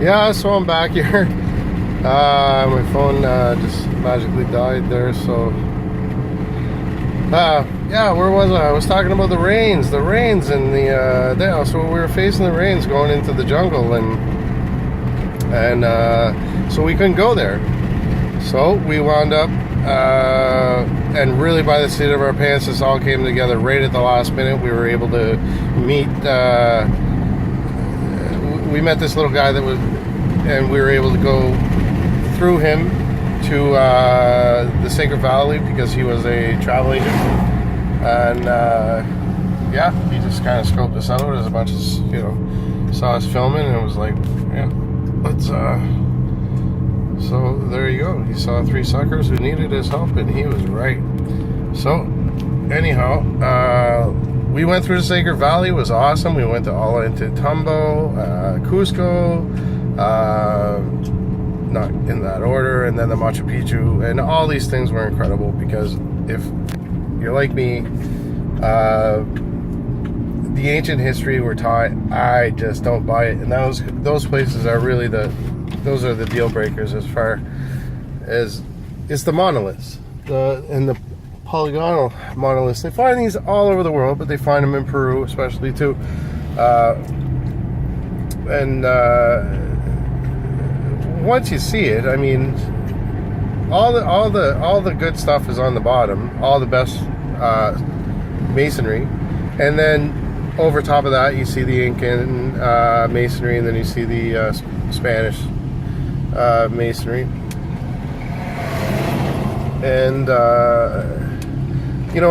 Yeah, so I'm back here. My phone just magically died there, so yeah, where was I? I was talking about the rains and the so we were facing the rains going into the jungle, and so we couldn't go there. So we wound up, and really by the seat of our pants, this all came together right at the last minute. We were able to meet. We met this little guy and we were able to go through him to the Sacred Valley because he was a travel agent, and yeah, he just kind of scoped us out as a bunch of, saw us filming and was like, yeah, let's so there you go. He saw 3 suckers who needed his help, and he was right. So anyhow, we went through the Sacred Valley. It was awesome. We went to Ollantaytambo, Cusco, not in that order, and then the Machu Picchu, and all these things were incredible because if you're like me, the ancient history we're taught, I just don't buy it, and those places are really those are the deal breakers as far as it's the monoliths, and the polygonal monoliths. They find these all over the world, but they find them in Peru especially too, and once you see it, I mean, all the good stuff is on the bottom, all the best masonry, and then over top of that you see the Incan masonry, and then you see the Spanish masonry, and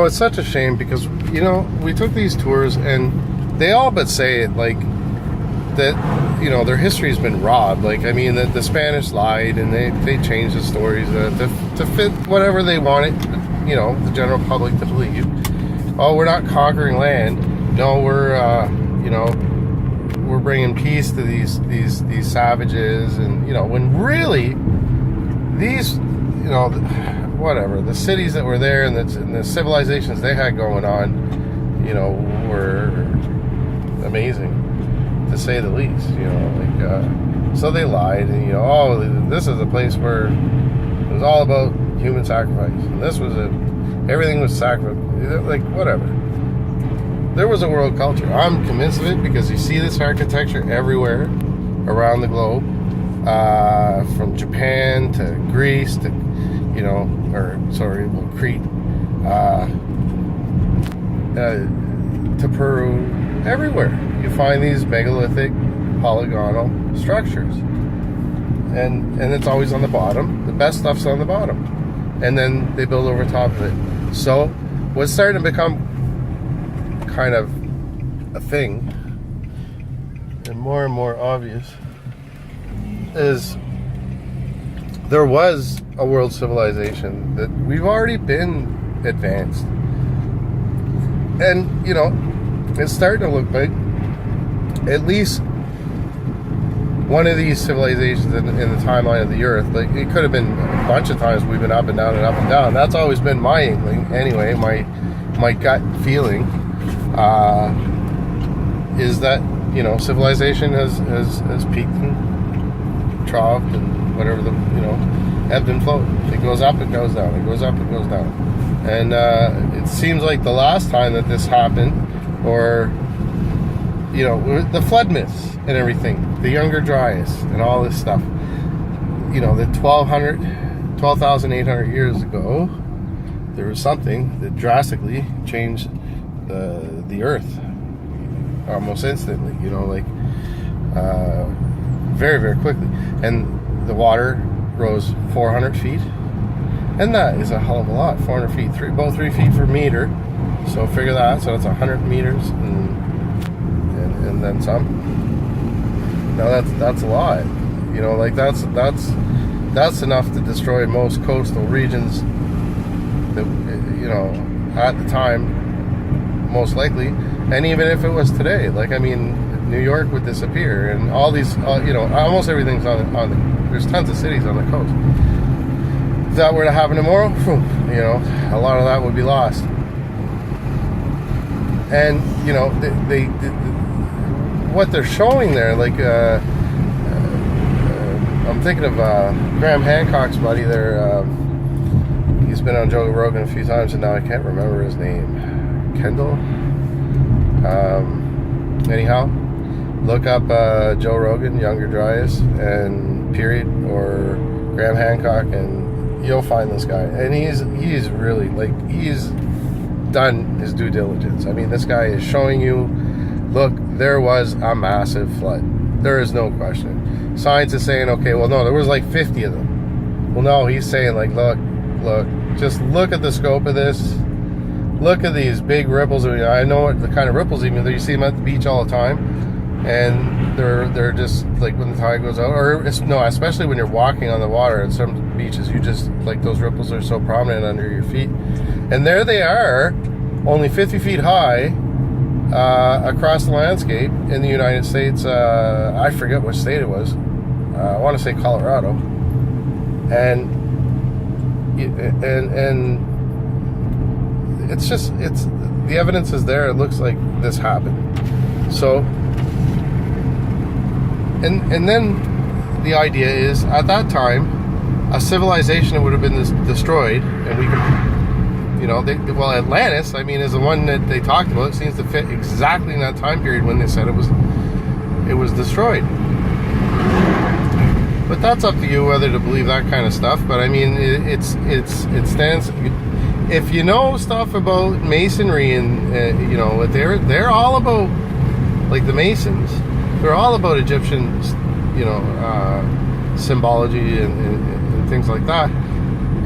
it's such a shame because we took these tours and they all but say it like that, their history's been robbed. Like, I mean, the Spanish lied and they changed the stories to fit whatever they wanted, the general public to believe. Oh, we're not conquering land. No, we're bringing peace to these savages, and when really these, whatever, the cities that were there and the civilizations they had going on, were amazing, to say the least. So they lied, and this is a place where it was all about human sacrifice, and this was everything was sacrifice, like whatever. There was a world culture. I'm convinced of it because you see this architecture everywhere around the globe, from Japan to Greece to Crete, to Peru. Everywhere you find these megalithic polygonal structures, and it's always on the bottom. The best stuff's on the bottom, and then they build over top of it. So what's starting to become kind of a thing and more obvious is there was a world civilization that we've already been advanced, and it's starting to look like at least one of these civilizations in the timeline of the earth. Like, it could have been a bunch of times we've been up and down and up and down. That's always been my inkling anyway, my gut feeling is that civilization has peaked and troughed and whatever, ebbed and flowed. It goes up, it goes down, it goes up, it goes down, and it seems like the last time that this happened, or the flood myths and everything, the Younger Dryas and all this stuff, the 12,800 years ago, there was something that drastically changed the earth almost instantly, very, very quickly, and the water rose 400 feet, and that is a hell of a lot. 400 feet, about 3 feet per meter, so figure that. So that's 100 meters and then some. Now that's a lot, that's enough to destroy most coastal regions that at the time, most likely. And even if it was today, New York would disappear, and all these, almost everything's on the, there's tons of cities on the coast. If that were to happen tomorrow, a lot of that would be lost. And they what they're showing there, I'm thinking of Graham Hancock's buddy there. He's been on Joe Rogan a few times, and now I can't remember his name. Kendall? Anyhow, look up Joe Rogan, Younger Dryas, and period, or Graham Hancock, and you'll find this guy. And he's really, like, he's done his due diligence. I mean, this guy is showing you, look, there was a massive flood. There is no question. Science is saying, okay, well, no, there was like 50 of them. Well, no, he's saying, like, look, just look at the scope of this. Look at these big ripples. I know what the kind of ripples, even though you see them at the beach all the time, and they're just like when the tide goes out, or no, especially when you're walking on the water at some beaches, you just, like, those ripples are so prominent under your feet, and there they are, only 50 feet high, across the landscape in the United States. I forget what state it was. I want to say Colorado, and it's the evidence is there. It looks like this happened. So, and then the idea is, at that time, a civilization would have been destroyed, and we can, you know, well, Atlantis, I mean, is the one that they talked about. It seems to fit exactly in that time period when they said it was destroyed. But that's up to you whether to believe that kind of stuff. But I mean, it stands. If you know stuff about masonry, and you know, they're all about, like, the Masons. They're all about Egyptian, you know, symbology and things like that.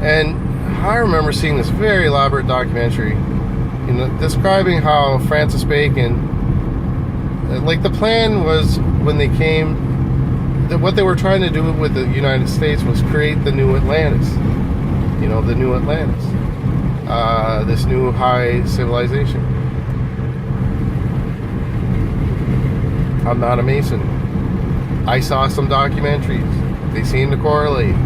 And I remember seeing this very elaborate documentary, you know, describing how Francis Bacon, like, the plan was when they came, that what they were trying to do with the United States was create the new Atlantis. You know, the new Atlantis. This new high civilization. I'm not a Mason. I saw some documentaries. They seem to correlate.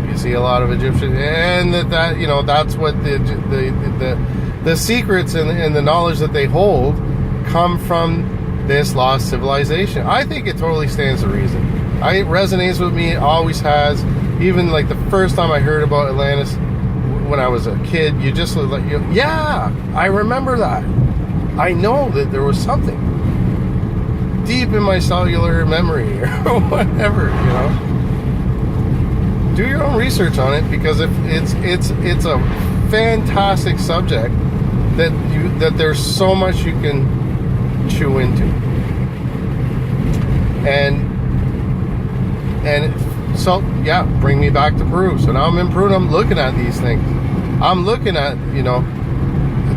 You see a lot of Egyptian, and that you know, that's what the secrets and the knowledge that they hold come from this lost civilization. I think it totally stands to reason. It resonates with me. It always has. Even like the first time I heard about Atlantis when I was a kid, you just like, yeah, I remember that. I know that there was something deep in my cellular memory or whatever, you know. Do your own research on it, because if it's a fantastic subject that there's so much you can chew into. And so, yeah, bring me back to Peru. So now I'm in Peru and I'm looking at these things. I'm looking at, you know,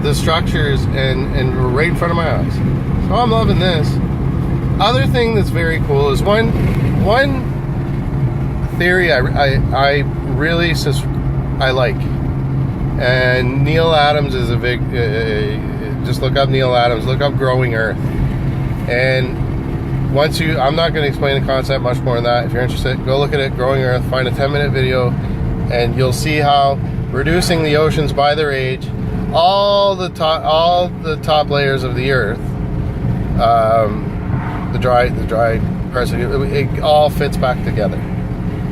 the structures and right in front of my eyes. So I'm loving this. Other thing that's very cool is one theory I really like, and Neil Adams is a big. Just look up Neil Adams. Look up Growing Earth, and I'm not going to explain the concept much more than that. If you're interested, go look at it. Growing Earth. Find a 10-minute video, and you'll see how reducing the oceans by their age, all the top layers of the Earth. The dry parts of it all fits back together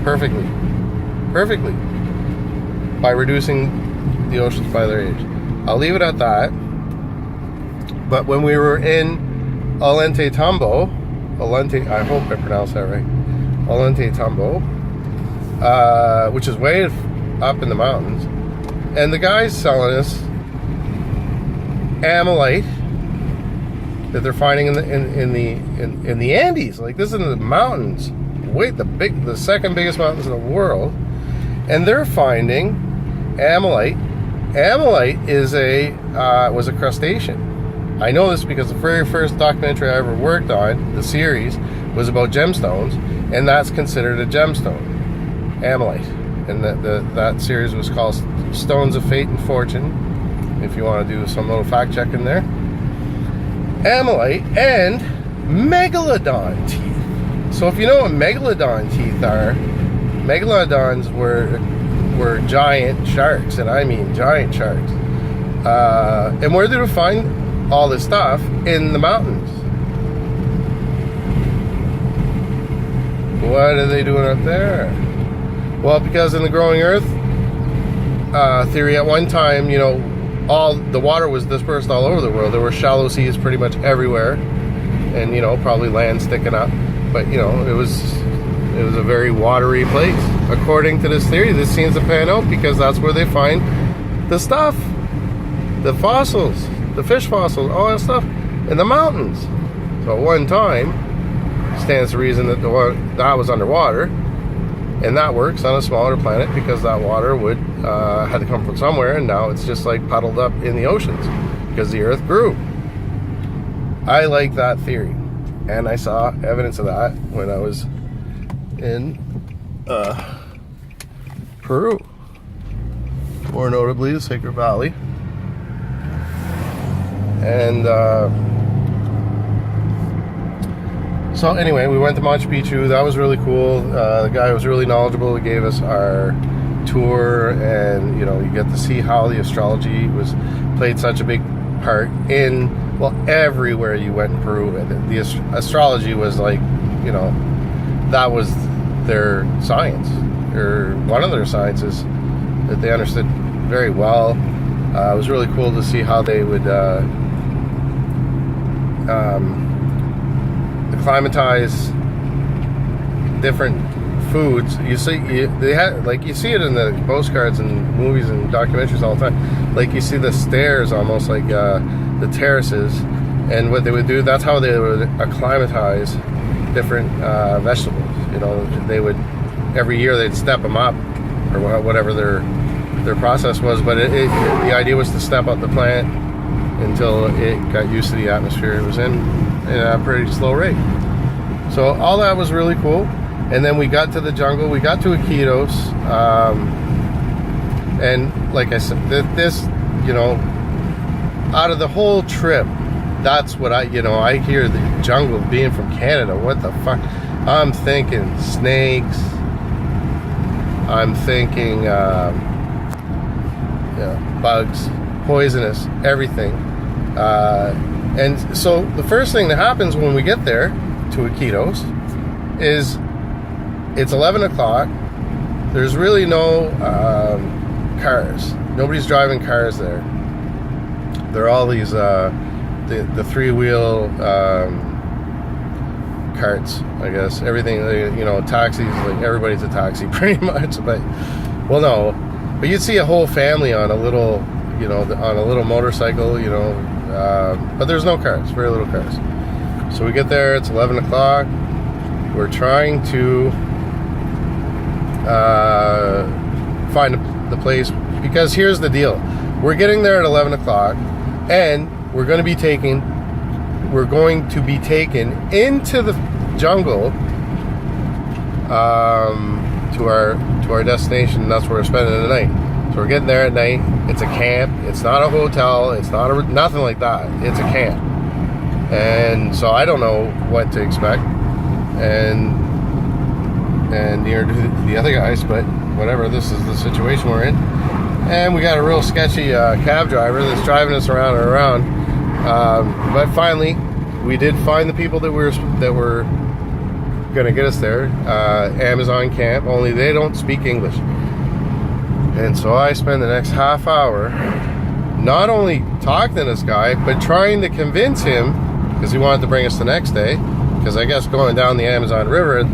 perfectly by reducing the oceans by their age. I'll leave it at that. But when we were in Ollantaytambo, I hope I pronounced that right, Ollantaytambo, which is way up in the mountains, and the guy's selling us amylite that they're finding in the Andes. Like, this is in the mountains, the second biggest mountains in the world, and they're finding amylite. Amylite was a crustacean. I know this because the very first documentary I ever worked on, the series, was about gemstones, and that's considered a gemstone, amylite. And that series was called Stones of Fate and Fortune, if you want to do some little fact check in there. Amylite and megalodon teeth. So if you know what megalodon teeth are, megalodons were giant sharks, and I mean giant sharks. And where did we find all this stuff? In the mountains. What are they doing up there? Well, because in the growing Earth theory, at one time, you know, all the water was dispersed all over the world. There were shallow seas pretty much everywhere, and you know, probably land sticking up. But you know, it was a very watery place. According to this theory, this seems to pan out because that's where they find the stuff, the fossils, the fish fossils, all that stuff in the mountains. So at one time, stands to reason that that was underwater, and that works on a smaller planet because that water would had to come from somewhere, and now it's just like puddled up in the oceans because the Earth grew. I like that theory, and I saw evidence of that when I was in Peru, more notably the Sacred Valley. And so anyway, we went to Machu Picchu. That was really cool. The guy was really knowledgeable. He gave us our tour, and you know, you get to see how the astrology played such a big part in, well, everywhere you went in Peru. The astrology was like, you know, that was their science, or one of their sciences that they understood very well. It was really cool to see how they would acclimatize different foods. You see, they had, like, you see it in the postcards and movies and documentaries all the time. Like, you see the stairs, almost like the terraces, and what they would do, that's how they would acclimatize different vegetables. You know, they would, every year they'd step them up, or whatever their process was. But the idea was to step up the plant until it got used to the atmosphere it was in a pretty slow rate. So all that was really cool. And then we got to the jungle. We got to Iquitos, and like I said, this, you know, out of the whole trip, that's what I hear the jungle being from Canada. What the fuck? I'm thinking snakes. I'm thinking bugs, poisonous, everything. And so the first thing that happens when we get there to Iquitos is it's 11 o'clock. There's really no cars. Nobody's driving cars there. They're all these the three-wheel carts, I guess. Everything, you know, taxis. Like, everybody's a taxi pretty much. But you'd see a whole family on a little, you know, on a little motorcycle, you know. But there's no cars. Very little cars. So we get there. It's 11 o'clock. We're trying to find the place, because here's the deal. We're getting there at 11 o'clock, and we're going to be taken into the jungle to our destination, and that's where we're spending the night. So we're getting there at night. It's a camp. It's not a hotel. It's not nothing like that. It's a camp. And so I don't know what to expect, and near the other guys, but whatever, this is the situation we're in. And we got a real sketchy cab driver that's driving us around and around. But finally, we did find the people that were going to get us there. Amazon camp, only they don't speak English. And so I spend the next half hour not only talking to this guy, but trying to convince him, because he wanted to bring us the next day, because I guess going down the Amazon River at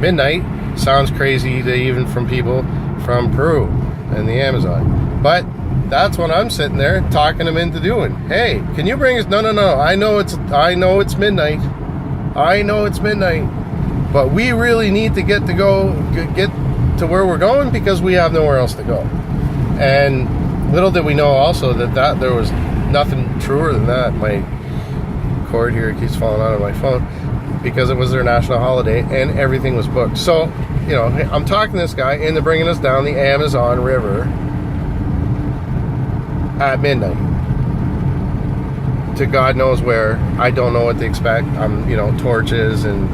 midnight sounds crazy to even from people from Peru and the Amazon. But that's what I'm sitting there talking him into doing. Hey, can you bring us? No. I know it's midnight. I know it's midnight. But we really need to get to where we're going, because we have nowhere else to go. And little did we know also that there was nothing truer than that. My cord here keeps falling out of my phone, because it was their national holiday and everything was booked. So, you know, I'm talking to this guy into bringing us down the Amazon River at midnight to God knows where. I don't know what to expect. You know, torches and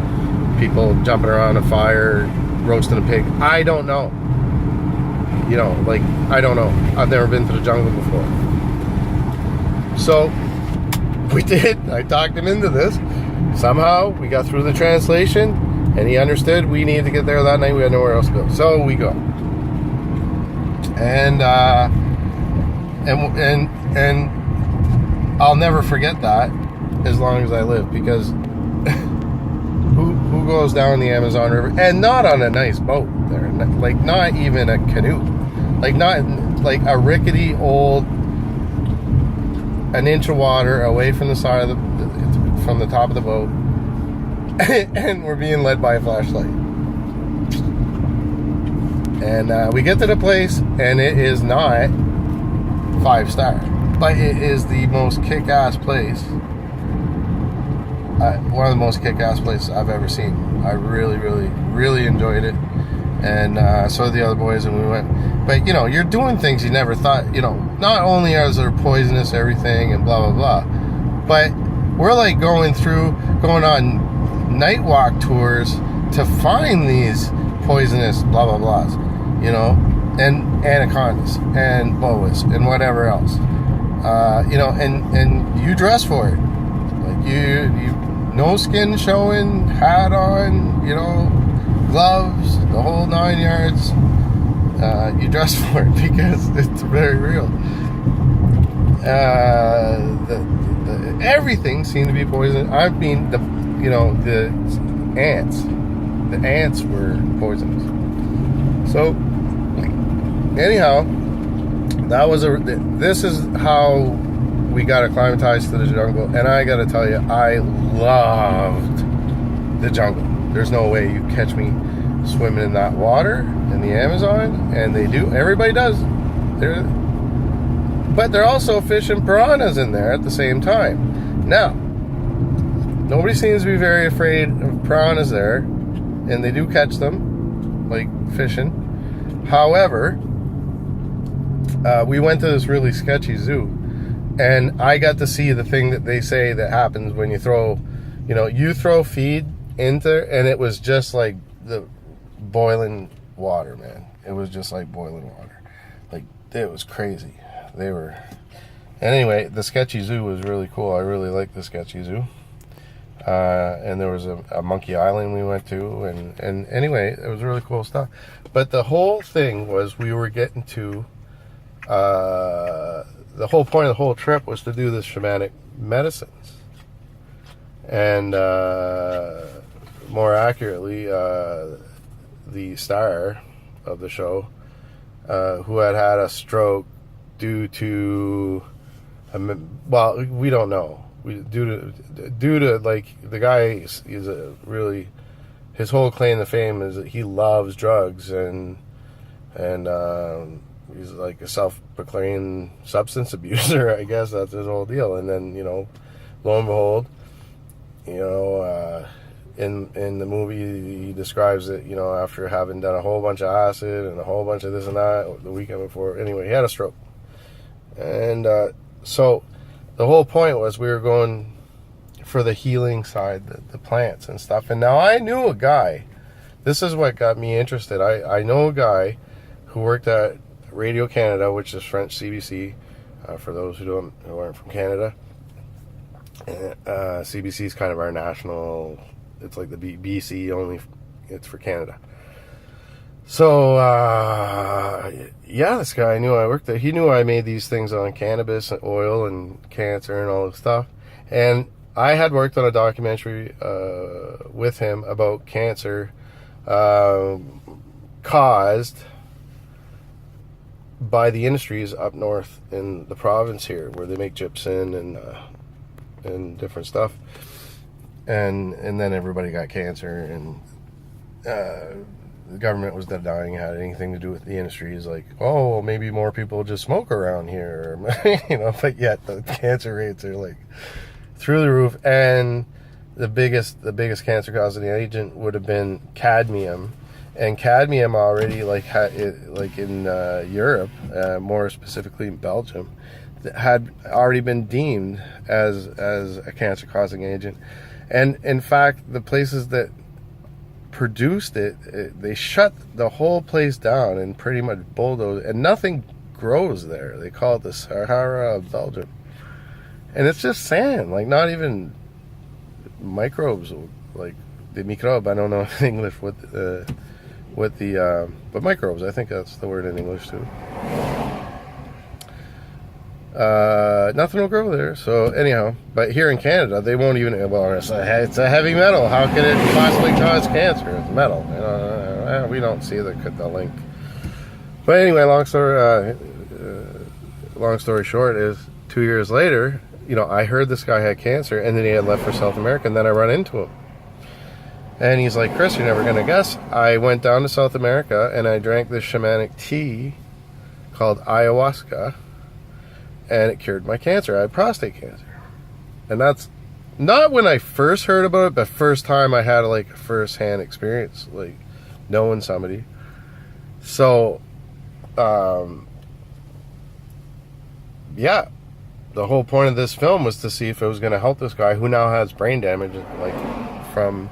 people jumping around a fire, roasting a pig. I don't know. You know, like, I don't know. I've never been to the jungle before. So we did. I talked him into this. Somehow we got through the translation, And he understood we needed to get there that night. We had nowhere else to go. So we go. And I'll never forget that as long as I live, because who goes down the Amazon River, and not on a nice boat there, like not even a canoe, like not like a rickety old, an inch of water away from the side of from the top of the boat, and we're being led by a flashlight. And we get to the place, and it is not 5-star, but it is the most kick-ass place. One of the most kick-ass places I've ever seen. I really, really, really enjoyed it, and so did the other boys, and we went. But you know, you're doing things you never thought. You know, not only is there poisonous everything and blah blah blah, but we're like going on night walk tours to find these poisonous blah blah blahs, you know, and anacondas and boas and whatever else, you know, and you dress for it, like you no skin showing, hat on, you know, gloves, the whole 9 yards. You dress for it because it's very real. Everything seemed to be poison. I mean, the ants were poisonous. So, anyhow, this is how we got acclimatized to the jungle, and I gotta tell you, I loved the jungle. There's no way you catch me swimming in that water in the Amazon, and everybody does. But they're also fishing piranhas in there at the same time. Now, nobody seems to be very afraid of piranhas there, and they do catch them, like fishing. However, we went to this really sketchy zoo, and I got to see the thing that they say that happens when you throw feed into, and it was just like the boiling water, man. It was just like boiling water. Like, it was crazy. Anyway, the sketchy zoo was really cool. I really liked the sketchy zoo. And there was a monkey island we went to, and anyway, it was really cool stuff. But the whole thing was, we were getting to, the whole point of the whole trip was to do the shamanic medicines. And more accurately, the star of the show, who had a stroke due to, well, we don't know. Due to like, the guy is a really, his whole claim to fame is that he loves drugs, and he's like a self-proclaimed substance abuser. I guess that's his whole deal. And then, you know, lo and behold, you know, in the movie, he describes it, you know, after having done a whole bunch of acid and a whole bunch of this and that the weekend before. Anyway, he had a stroke. And so the whole point was, we were going for the healing side, the plants and stuff. And now I knew a guy. This is what got me interested. I know a guy who worked at Radio Canada, which is French CBC, for those who aren't from Canada. CBC is kind of our national. It's like the BC, only it's for Canada. So yeah, this guy knew I worked there. He knew I made these things on cannabis and oil and cancer and all this stuff. And I had worked on a documentary with him about cancer caused by the industries up north in the province here, where they make gypsum and different stuff, and then everybody got cancer, and the government was denying it had anything to do with the industries. Like, oh, maybe more people just smoke around here, you know. But yet the cancer rates are like through the roof, and the biggest cancer causing agent would have been cadmium. And cadmium already, like in Europe, more specifically in Belgium, had already been deemed as a cancer-causing agent. And in fact, the places that produced it, they shut the whole place down and pretty much bulldozed, and nothing grows there. They call it the Sahara of Belgium. And it's just sand, like not even microbes, like the microbe. I don't know in English what the but microbes. I think that's the word in English too. Nothing will grow there. So anyhow, but here in Canada, they won't even. Well, it's a heavy metal. How could it possibly cause cancer? It's metal. You know, we don't see the link. But anyway, long story short is 2 years later, you know, I heard this guy had cancer, and then he had left for South America, and then I run into him. And he's like, Chris, you're never going to guess. I went down to South America, and I drank this shamanic tea called ayahuasca, and it cured my cancer. I had prostate cancer. And that's not when I first heard about it, but first time I had like a first-hand experience, like knowing somebody. So, yeah, the whole point of this film was to see if it was going to help this guy who now has brain damage, like from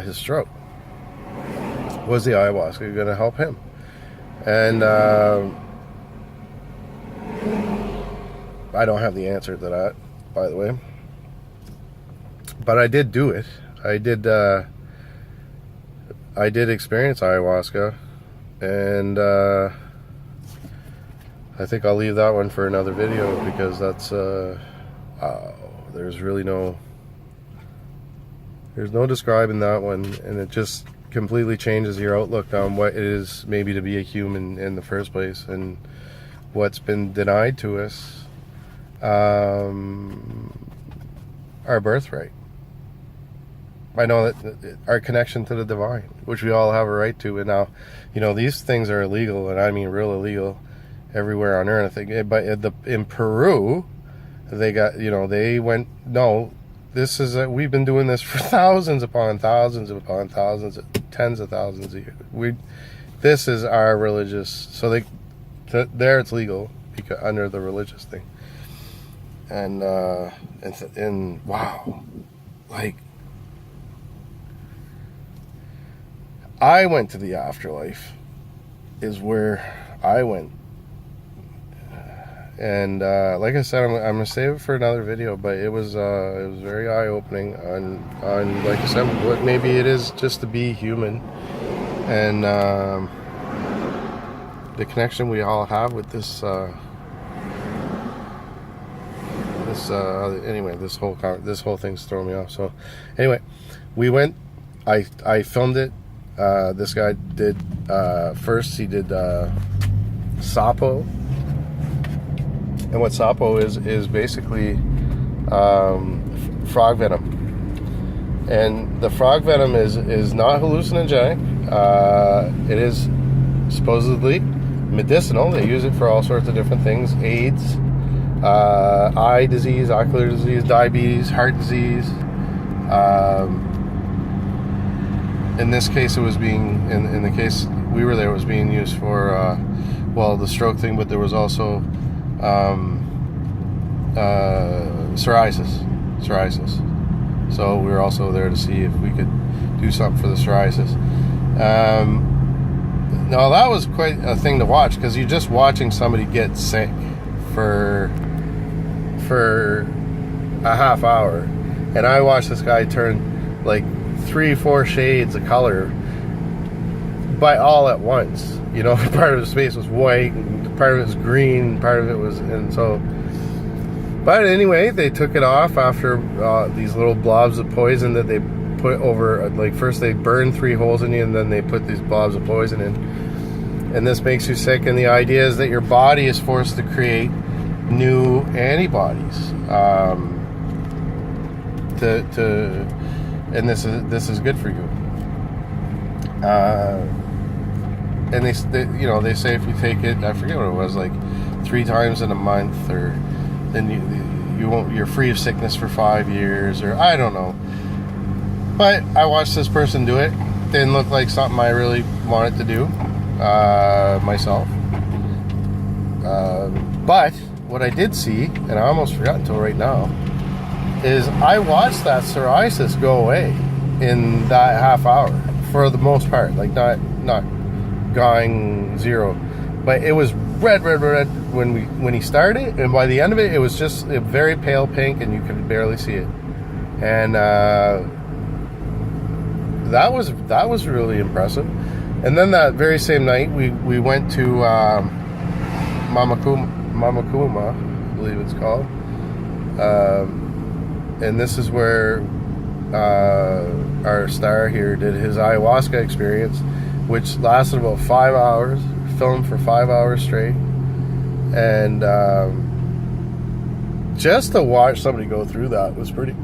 his stroke. Was the ayahuasca going to help him? And I don't have the answer to that, by the way. But I did do it. I did experience ayahuasca, and I think I'll leave that one for another video, because that's there's really no describing that one, and it just completely changes your outlook on what it is maybe to be a human in the first place, and what's been denied to us, our birthright. I know that our connection to the divine, which we all have a right to. And now, you know, these things are illegal, and I mean real illegal, everywhere on earth. But in Peru, they got, you know, they went, no, this is we've been doing this for thousands upon thousands upon thousands, tens of thousands of years. This is our religious. So there it's legal because under the religious thing. And wow, like, I went to the afterlife, is where I went. And like I said, I'm gonna save it for another video. But it was very eye-opening on like I said, what maybe it is just to be human, and the connection we all have with this. Anyway, this whole thing's throwing me off. So anyway, we went. I filmed it. This guy did first. He did sapo, and what sapo is basically frog venom. And the frog venom is not hallucinogenic. It is supposedly medicinal. They use it for all sorts of different things: AIDS, eye disease, ocular disease, diabetes, heart disease. In this case, it was being, in the case we were there, it was being used for, well, the stroke thing, but there was also psoriasis. So we were also there to see if we could do something for the psoriasis. Now, that was quite a thing to watch, because you're just watching somebody get sick for a half hour. And I watched this guy turn like 3-4 shades of color, but all at once. You know, part of his face was white, and part of it was green, part of it was, and so. But anyway, they took it off after these little blobs of poison that they put over. Like, first they burned 3 holes in you, and then they put these blobs of poison in. And this makes you sick. And the idea is that your body is forced to create new antibodies. And this is good for you. And they you know, they say if you take it, I forget what it was, like 3 times in a month, or then you're free of sickness for 5 years, or I don't know. But I watched this person do it. Didn't look like something I really wanted to do myself. But what I did see, and I almost forgot until right now, is I watched that psoriasis go away in that half hour for the most part. Like, not going zero, but it was red when he started, and by the end of it, it was just a very pale pink, and you could barely see it. And that was really impressive. And then that very same night, we went to Mamakuma, I believe it's called. And this is where our star here did his ayahuasca experience, which lasted about 5 hours, filmed for 5 hours straight. And just to watch somebody go through that was pretty.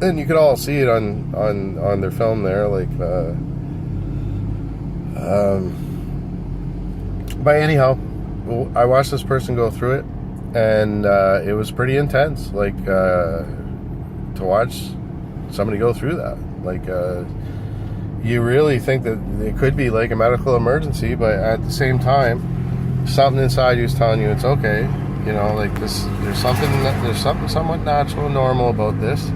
And you could all see it on their film there, like. But anyhow, I watched this person go through it, and it was pretty intense. Like to watch somebody go through that, like you really think that it could be like a medical emergency, but at the same time, something inside you is telling you it's okay. You know, like this. There's something somewhat natural and normal about this.